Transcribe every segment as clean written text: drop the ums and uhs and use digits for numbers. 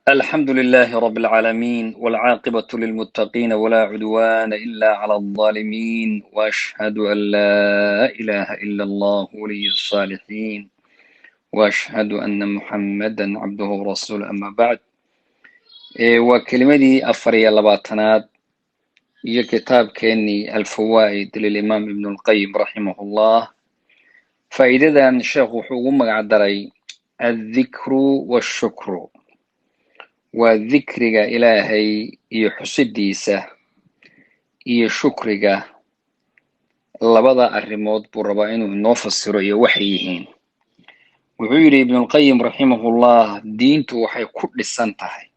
الحمد لله رب العالمين والعاقبة للمتقين ولا عدوان إلا على الظالمين وأشهد أن لا إله إلا الله ولي الصالحين وأشهد أن محمدا عبده ورسوله أما بعد وكلمتي أفريا لباتنات هي كتاب كأني الفوائد للإمام ابن القيم رحمه الله فإذا الشيخ حقوق مقعدري الذكر والشكر وذكرك إلهي يحسديسه iyo shukriga labada arrimood buu rabaa inuu inoo fasiro iyo waxay yihiin. wuxuu yidhi ibnulqayim raximahullah, diintu waxay ku dhisan tahay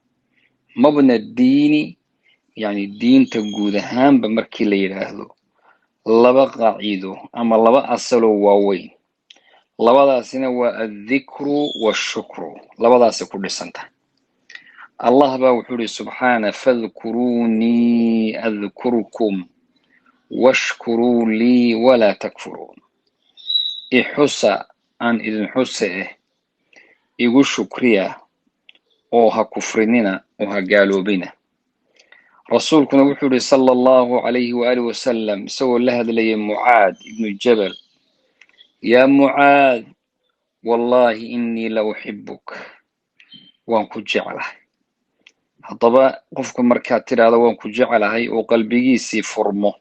mabna diini, yani diinta guud ahaanba markii la yidhaahdo laba qaaciido ama laba asaloo waaweyn. labadaasina waa addikru washukru, labadaasay ku dhisan tahay. allah baa wuxuu yidhi subxaana, fadkuruunii adkurukum washkuruu lii walaa takfuruun. ixusa aan idin xuse igu shukriya oo ha kufrinina oo ha gaaloobina. rasuulkuna wuxuu yidhi sala allahu calayhi waaalih wasalam, isagoo la hadlayay mucaad ibnu jabal, yaa mucaad, wallaahi innii la uxibuk, waan ku jeclahay. haddaba qofku markaad tidhaahdo waan ku jeclahay oo qalbigiisii furmo,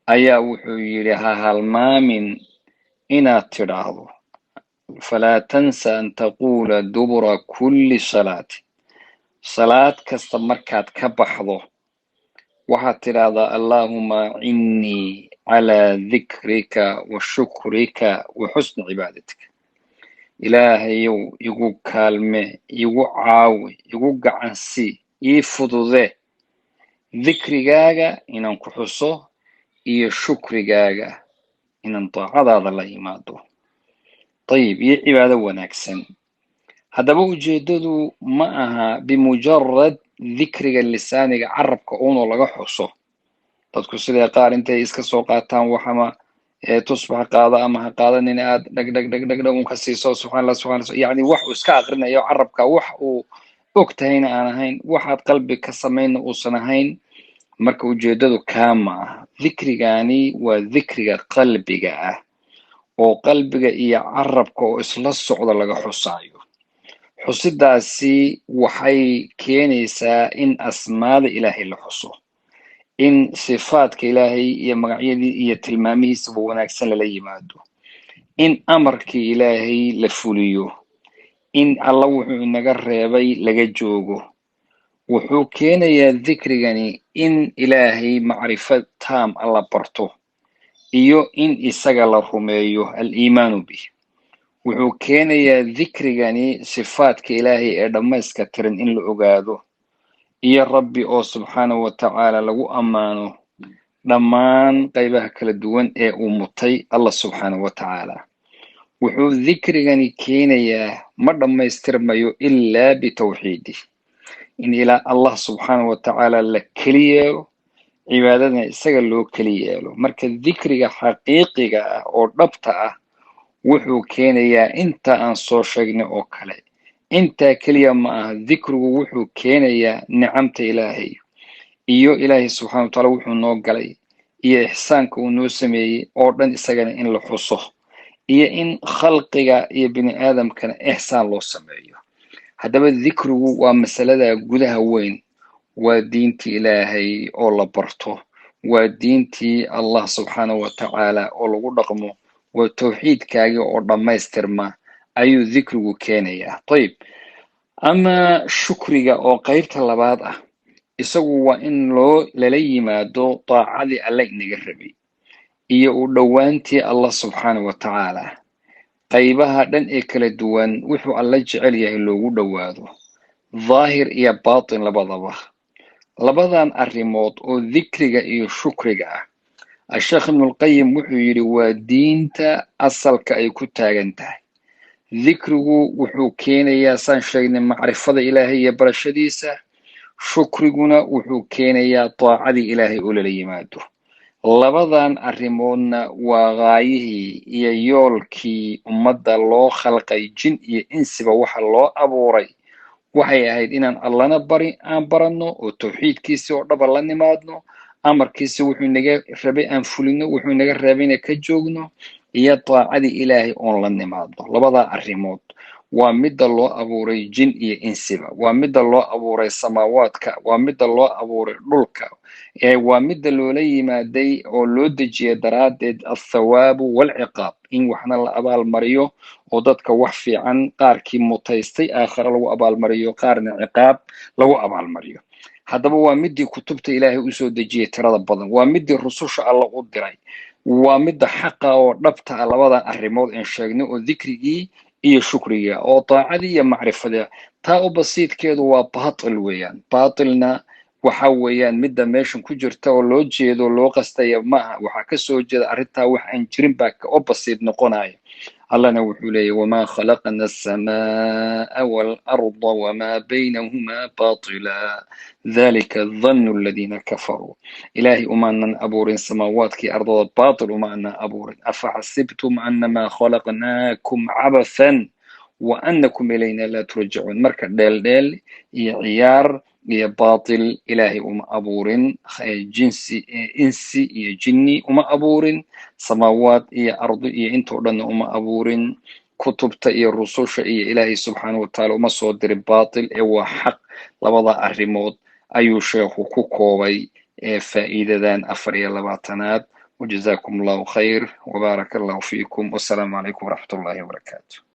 ayaa wuxuu yidhi ha halmaamin inaad tidhaahdo, falaa tansa an taquula dubura kulli salaati, salaad kasta markaad ka baxdo waxaad tidhaahdaa allaahuma innii calaa dikrika wa shukrika wa xusni cibaadatika. ilaahayow igu kaalme, igu caawi, igu gacansi, ii fudude dikrigaaga inaan ku xuso iyo shukrigaaga inaan daacadaada la yimaado. dayib, iyo cibaado wanaagsan. haddaba ujeeddadu ma aha bimujarad dikriga lisaaniga carabka uunoo laga xuso. dadku siday qaar intay iska soo qaataan waxama tusbax qaada ama ha qaadanin aad dhagdhagdhagdhag un ka siiso subxaanallah subxaanallah, yani wax uu iska aqrinayo carabka, wax uu og tahayna aan ahayn, waxaad qalbi ka samayna uusan ahayn. marka ujeeddadu kaa ma aha. dikrigani waa dikriga qalbiga ah oo qalbiga iyo carabka oo isla socda laga xusaayo. xusidaasi waxay keenaysaa in asmaada ilaahay la xuso, in sifaadka ilaahay iyo magacyadii iyo tilmaamihiisaba wanaagsan lala yimaado, in amarkii ilaahay la fuliyo, in alla wuxuu inaga reebay laga joogo. wuxuu keenayaa dikrigani in ilaahay macrifo taam alla barto iyo in isaga la rumeeyo, aliimaanu bih. wuxuu keenayaa dikrigani sifaadka ilaahay ee dhammayska tiran in la ogaado, iyo rabbi oo subxaanahu wa tacaala lagu ammaano dhammaan qaybaha kala duwan ee uu mutay allah subxaanahu wa tacaala. wuxuu dikrigani keenayaa ma dhammaystirmayo ilaa bitawxiidih, in ilaa allah subxaanahu wa tacaala la keli yeelo, cibaadadana isaga loo keli yeelo. marka dikriga xaqiiqiga ah oo dhabta ah wuxuu keenayaa inta aan soo sheegnay oo kale. intaa keliya ma aha, dikrigu wuxuu keenayaa nicamta ilaahay iyo ilaahay subxana wa taala wuxuu noo galay iyo ixsaanka uu noo sameeyey oo dhan isagana in la xuso, iyo in khalqiga iyo bini aadamkana ixsaan loo sameeyo. haddaba dikrigu waa masalada gudaha weyn, waa diintii ilaahay oo la barto, waa diintii allah subxaanahu wa tacaala oo lagu dhaqmo, waa tawxiidkaagii oo dhammaystirma ayuu dikrigu keenayaa. ayib, ama shukriga oo qaybta labaad ah, isagu waa in lala yimaado daacadii alla inaga rabay iyo u dhowaantii allah subxaanahu wa tacaala. qaybaha dhan ee kala duwan wuxuu alla jecel yahay loogu dhowaado, dhaahir iyo baatin labadaba. labadan arrimood oo dikriga iyo shukriga ah, asheekh ibnulqayim wuxuu yidhi waa diinta asalka ay ku taagan tahay. dikrigu wuxuu keenayaa saan sheegnay macrifada ilaahay iyo barashadiisa, shukriguna wuxuu keenayaa daacadii ilaahay oo lala yimaado. labadan arrimoodna waa gaayihii iyo yoolkii ummadda loo khalqay, jin iyo insiba waxa loo abuuray waxay ahayd inaan allana aan baranno oo tawxiidkiisii oo dhaba la nimaadno, amarkiisi wuxuu naga rabay aan fulino, wuxuu naga reebayna ka joogno, iyo daacadii ilaahay oon la nimaadno. labadaa arrimood waa midda loo abuuray jin iyo insiba, waa midda loo abuuray samaawaadka, waa midda loo abuuray dhulka, waa midda loola yimaaday oo loo dejiyay daraaddeed athawaabu waalciqaab, in waxna la abaalmariyo oo dadka wax fiican qaarkii mutaystay aakhare lagu abaalmariyo, qaarna ciqaab lagu abaalmariyo. haddaba waa midii kutubta ilaahay usoo dejiyay tirada badan, waa midii rususha alla u diray, waa midda xaqa oo dhabta ah. labada arrimood aan sheegnay oo dikrigii iyo shukriga oo daacadii iyo macrifada, taa u basiidkeedu waa baatil weeyaan. baatilna waxa weeyaan midda meeshan ku jirta oo loo jeedo loo qastaya maaha, waxaa kasoo jeeda arrintaa wax aan jirin baa oo basiid noqonaya. allana wuxuu leeyahy wamaa khalaqna aلsamaaءa wاlأrضa wamaa baynahumaa baطila dalika dhannu aladiina kafaruu. ilaahay umaanan abuurin samaawaadkii ardada baatil umaanan abuurin. afaxasibtum anamaa khalaqnaakum cabathan wa anakum ilayna laa turjacuun. marka dheeldheel iyo ciyaar iyo baatil ilaahay uma abuurin, insi iyo jinni uma abuurin, samaawaad iyo ardi iyo intoo dhanna uma abuurin, kutubta iyo rususha iyo ilaahay subxaanahu watacaala uma soo dirin baatil, ee waa xaq. labada arrimood ayuu sheekhu ku koobay faa'iidadan 24aad. wajazaakum allahu khayr wabaaraka allahu fiikum, wassalaamu calaykum waraxmat ullahi wabarakaatu.